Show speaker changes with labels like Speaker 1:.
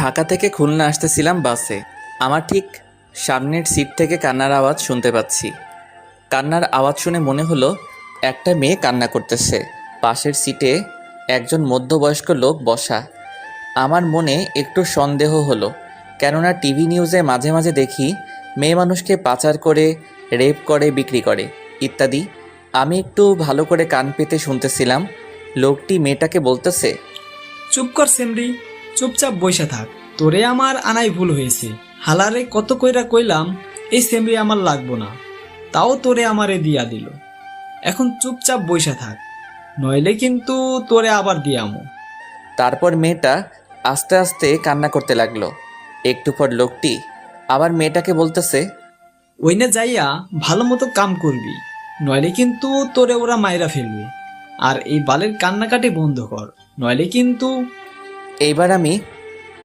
Speaker 1: ঢাকা থেকে খুলনা আসতেছিলাম বাসে। আমার ঠিক সামনের সিট থেকে কান্নার আওয়াজ শুনতে পাচ্ছি। কান্নার আওয়াজ শুনে মনে হলো একটা মেয়ে কান্না করতেছে। পাশের সিটে একজন মধ্যবয়স্ক লোক বসা। আমার মনে একটু সন্দেহ হলো, কেননা টিভি নিউজে মাঝে মাঝে দেখি মেয়ে মানুষকে পাচার করে, রেপ করে, বিক্রি করে ইত্যাদি। আমি একটু ভালো করে কান পেতে শুনতেছিলাম। লোকটি মেয়েটাকে বলতেছে,
Speaker 2: চুপ কর সেমরি, চুপচাপ বইসা থাক। তোরে আমার আনাই ভুল হয়েছে। হালারে কত কইরা কইলাম এই সেমরি আমার লাগবো না, তাও তোরে আমারে দিয়া দিল। এখন চুপচাপ বইসা থাক, নইলে কিন্তু তোরে আবার দিয়ামো।
Speaker 1: তারপর মেয়েটা আস্তে আস্তে কান্না করতে লাগলো। একটু পর লোকটি আবার মেয়েটাকে বলতেছে,
Speaker 2: ওইনে যাইয়া ভালো মতো কাম করবি, নইলে কিন্তু তোরে ওরা মাইরা ফেলবে। আর এই বালের কান্নাকাটি বন্ধ কর, নইলে কিন্তু।
Speaker 1: এইবার আমি